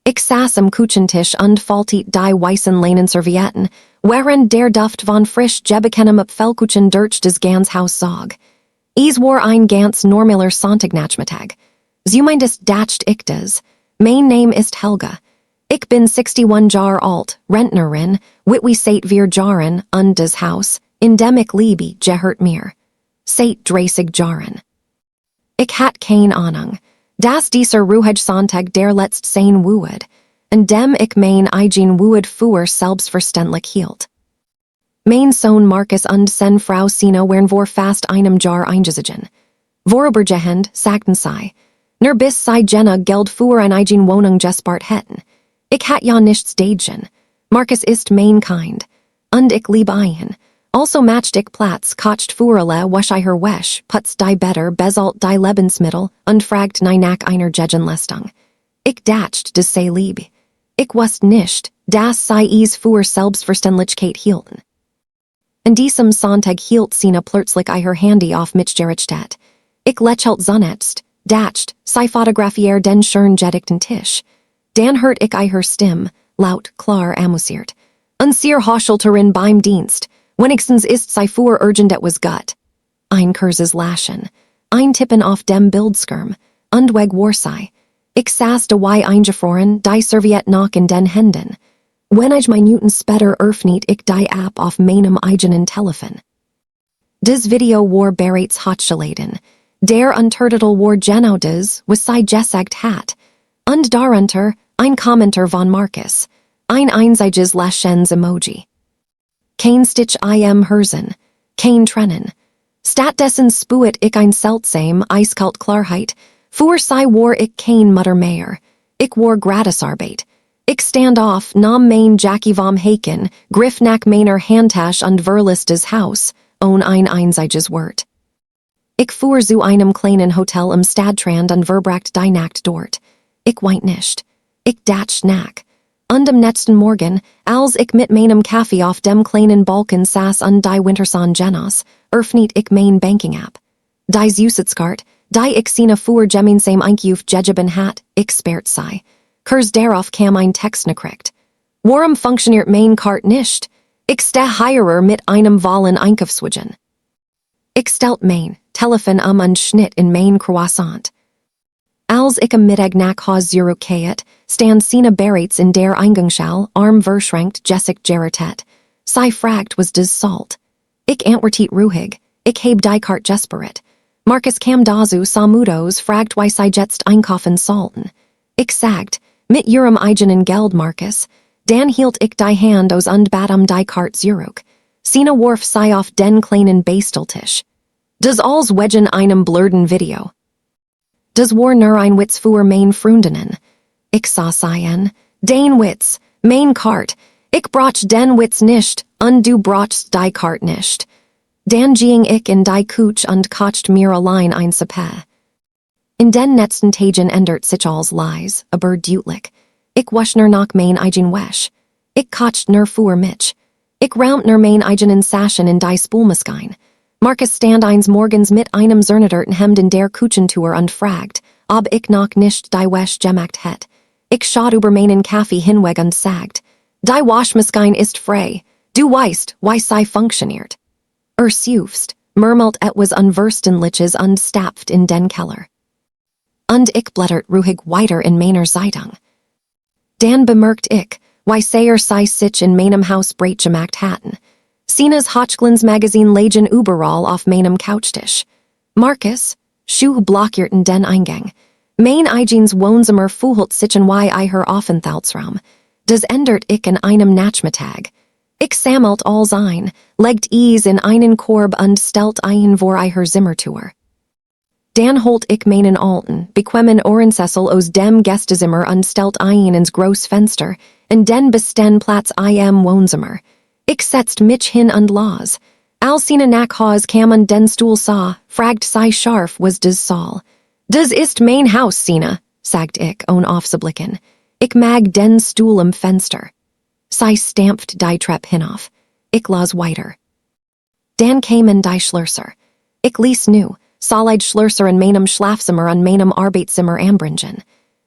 Ich saß am Küchentisch und fallte die weißen Leinen Servietten, während der Duft von frisch gebackenen Apfelkuchen durch das ganz Haus zog. Es war ein ganz normaler Sonntagnachmittag. Zumindest dacht ich das. Mein Name ist Helga. Ich bin 61 Jahre alt, Rentnerin, Witwe seit 4 Jahren, und das Haus, in dem ich lebe, gehört mir. Seit 30 Jahren. Ich hat keine Ahnung, dass dieser ruhige Sonntag der letzte sein würde, in dem ich mein eigen Wut für selbstverständlich hielt. Mein Sohn Markus und seine Frau Sina wären vor fast einem Jahr eingezogen. Vorübergehend, sagten sie, nur bis sie Jenna Geld für eine eigen Wohnung gespart hätten. Ich hat ja nichts dagegen. Markus ist mein Kind. Und ich liebe ihn. Also matcht ich Platz, kocht für alle, wasch ich her wäsch, putzt die Better, bezahlt die Lebensmittel, und fragt nach einer Gegenleistung. Ich dacht, das sei lieb. Ich wusste nicht, dass sie es für Selbstverständlichkeit hielten. In diesem Sonntag hielt Sina plötzlich ihr Handy auf mich gerichtet. Ich lächelte zunächst, dacht, sie fotografiere den schön gedeckten Tisch. Dann hört ich ihr Stimme, laut, klar amüsiert. Unsere Haushälterin beim Dienst. Wenigstens ist sie für urgent etwas gut. Ein kurzes Lachen. Ein Tippen auf dem Bildschirm. Und weg war sie. Ich saß dabei eingefroren, die Serviette noch in den Händen. Wenn ich Minuten später öffnet ich die App auf meinem eigenen Telefon. Das Video war bereits hochgeladen. Der Untertitel war genau das, was sie gesagt hat. Und darunter, ein Kommentar von Markus. Ein einziges Lächelns Emoji. Kein Stitch im Herzen. Kein Trennen. Stattdessen spürt ich ein seltsam, eiskalt Klarheit. Für sie war ich kein Mutter mehr. Ich war Gratisarbeit. Ich stand auf, nahm mein Jackie vom Haken, griff nach meiner Handtasche und verließ das Haus, ohne ein einziges Wort. Ich fuhr zu einem kleinen Hotel im Stadtrand und verbrachte die Nacht dort. Ich weint nicht. Ich dacht nach. Und am nächsten Morgen, als ich mit meinem Kaffee auf dem kleinen Balkon saß und die Winterson Genos, öffnet ich mein Banking-App. Die Zusatzkarte, die ich Sina für gemeinsam Einkauf gegeben hat, ich sperrt sei. Kurz darauf kam ein Textnachricht. Warum funktioniert mein Karte nicht? Ich stehe hier mit einem vollen Einkaufswagen. Ich stellt mein Telefon und schnitt in mein Croissant. Als ich am Mittag nach Haus zurückkehrte, stand Sina bereits in der Eingangshalle, arm verschränkt, Jessica gerrettet. Sie fragt, was das sollt. Ich antwortet ruhig, ich heb die Karte gesperrt. Markus kam dazu, samudos, fragt, why sie jetzt einkaufen sollten. Ich sagt, mit ihrem eigenen Geld, Markus. Dann hielt ich die Hand aus und bat die Karte zurück. Sina warf sie auf den kleinen Basteltisch. Das alles wegen einem blurden Video. Das war nur ein Witz für mein Freundinnen. Ich sah seien, den Witz, mein Kart. Ich brauch den Witz nicht, und du brauchst die Kart nicht. Dann ging ich in die Küche und kocht mir allein ein Suppe. In den nächsten Tagen ändert sich alles leis, aber deutlich. Ich wasch nur noch mein eigen Wäsch. Ich kocht nur für mich. Ich raumt nur mein eigenen Sachen in die Spülmaschine. Markus stand eines Morgens mit einem zerniederten Hemd in der Küchentour und fragt, ob ich noch nicht die Wäsch gemacht hätt. Ich schaut über meinen Kaffee hinweg und sagt, die Waschmaschine ist frei. Du weißt, wie sie funktioniert. Seufzt, murmelt etwas Unverständliches und stapft in den Keller. Und ich blättert ruhig weiter in meiner Zeitung. Dann bemerkt ich, wie sehr sie sich in meinem Haus breit gemacht hatten. Sina's Hotchglins Magazine lagen überall auf meinem Couchtisch. Markus, Schuhe blockierten den Eingang. Mein eigenes Wohnzimmer fühlt sich in wie ihr Aufenthaltsraum. Das ändert ich in einem Nachmittag. Ich sammelt alles ein, legt es in einen Korb und stellt ein vor ihr Zimmertour. Dann holt ich meinen alten, bequemen Ohrensessel aus dem Gästezimmer und stellt ein ins Großfenster, in den besten Platz im Wohnzimmer. Ich setzt mich hin und las. Als Sina nach Haus kam und den Stuhl sah, fragt sie scharf, was das soll. Das ist mein Haus, Sina, sagt ich, ohne aufzublicken. Ich mag den Stuhl im Fenster. Sie stampft die Treppe hinauf. Ich las weiter. Dann kamen die Schlösser. Ich ließ nu, solid Schlösser in meinem Schlafzimmer und meinem Arbeitszimmer anbringen.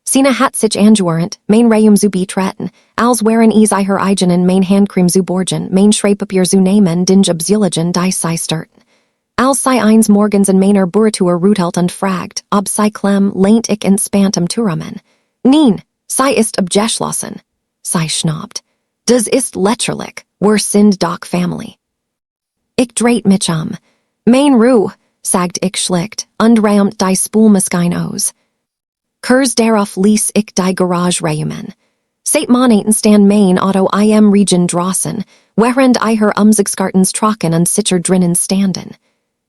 Sina hat sich angewernt, mein Reum zu betretten, als wären is I her eigenen mein Handcreme zu borgen, mein Schreibpapier zu nehmen, dinge obsieligen die sei starten. Als sei eins morgens in meiner Burrtour rutelt und fragt, ob sei klem lehnt ich in spantem Turamen. Neen, sei ist abgeschlossen. Sei schnaubt. Das ist lächerlich, wir sind doch Family. Ich dreht mich Mein Ruhe, sagt ich schlicht, und räumt die Spülmaschine aus. Kurz darauf ließ ich die Garage räumen. Seit Monaten stand mein Auto im Regen draußen, während I her Umzugsgartens trocken und sicher drinnen standen.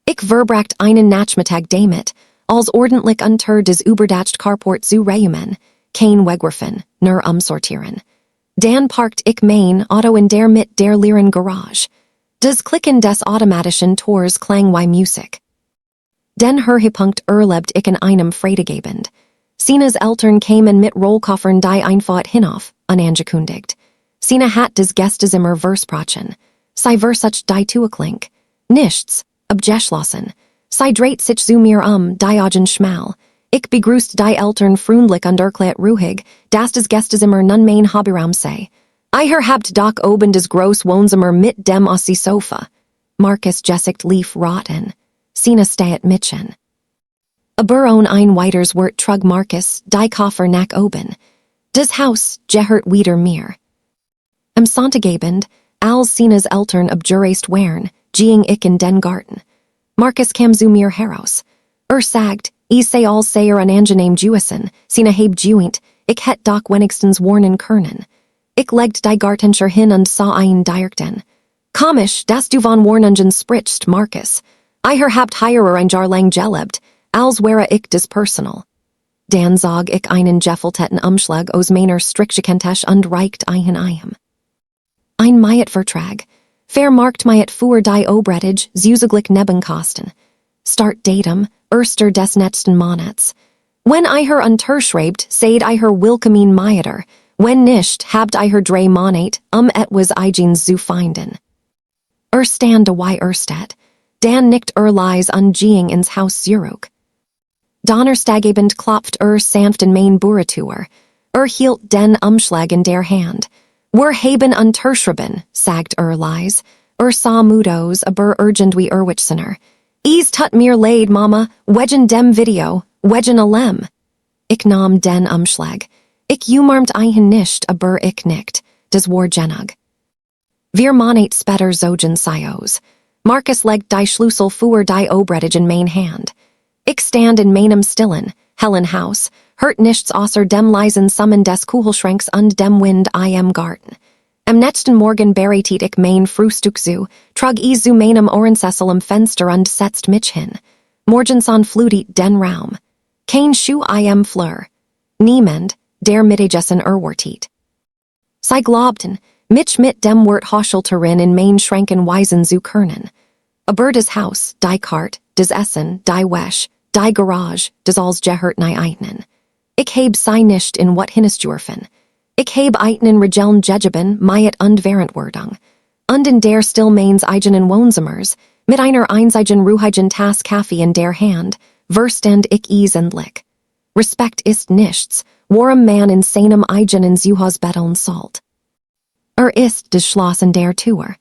Ich verbracht einen Nachmittag damit, als ordentlich unter des überdacht Carport zu räumen, kein wegwerfen, nur umsortieren. Dann parkt ich mein Auto in der mit der leeren Garage. Das Klicken des automatischen Tors klang wie Musik. Den Höhepunkt erlebt ich in einem Freitagabend. Sinas Eltern kamen mit Rollkoffern die Einfahrt hinauf, unangekündigt. Sina hat des Gästezimmer versprochen. Sei versucht die Tür klink. Nichts, abgeschlossen. Sei dreht sich zu mir die Augen schmal. Ich begrüßt die Eltern freundlich und erklärt ruhig, dass des Gästezimmer nun mein Hobbyraum sei. I her habt doch oben des groß Wohnzimmer mit dem Ossi Sofa. Marcus gesicht lief rotten. Sina steht mitchen. Aber on ein weiters Wort trug Marcus die Koffer nach oben. Das Haus gehört wieder mir. Am Sonntagabend, als Sinas Eltern abgereist wären, ging ich in den Garten. Marcus kam zu mir heraus. Sagt, ich sei all sehr unangenehm Jewison, Sina heb Jewint, ich het doch wenigstens warnen können. Ich leggt die Gartenscher hin und sah ein Dirkten. Komisch, dass du von Warnungen sprichst, Marcus. I her habt heirer ein Jahr lang gelebt, als wäre ich des Personal. Dan zog ich einen gefälteten Umschlag aus meiner Strickjackentasche und reicht einen Eim. Ein Majetvertrag. Vermarkt Majet für die Obrettage, zusaglich Nebenkosten. Start Datum, erster des nächsten Monats. Wenn I her unterschreibt, seid I her willkommen Majeter. Wenn nicht, habt I her drei Monat, etwas eigens zu finden. Stand wie Steht. Dan nickt leis ging ins Haus zurück. Donnerstagabend klopft sanft in mein Burrtour. Hielt den Umschlag in der Hand. Wir haben unterschrieben, sagt leis. Sah mudos, aber irgendwie Witzener. Is tut mir leid, Mama, wegen dem Video, wegen allem. Ich nahm den Umschlag. Ich umarmt einen nicht, aber ich nickt. Das war genug. Wir Monat später zogen Sios. Marcus legt die Schlüssel für die Obrettage in mein Hand. Ich stand in meinem stillen, hellen Haus, hört nichts außer dem leisen Summen des Kugelschranks und dem Wind im Garten. Am nächsten Morgen bereitet ich mein Frühstück zu, trug ich zu meinem Ohrensessel am Fenster und setzt mich hin. Morgens flutet den Raum. Kein Schuh im Flur. Niemand, der Mittagessen erwartet. Sie glaubten, mich mit dem Wort Haushälterin in mein Schranken weisen zu können. Aber das Haus, die Kart, das Essen, die Wäsch, die Garage, das alles gehört nei eignen. Ich heb sei nicht in wat hinnesdürfen. Ich heb eignen Regeln gegeben, Majet und Verantwortung. Und in der still meins eigenen Wohnzimmers, mit einer einzigen ruhigen Tasse Kaffee in der Hand, verstand ich endlich. Respekt ist nichts, worum man in seinem eigenen Zuhause betteln sollt. Ist das Schloss in der Tür.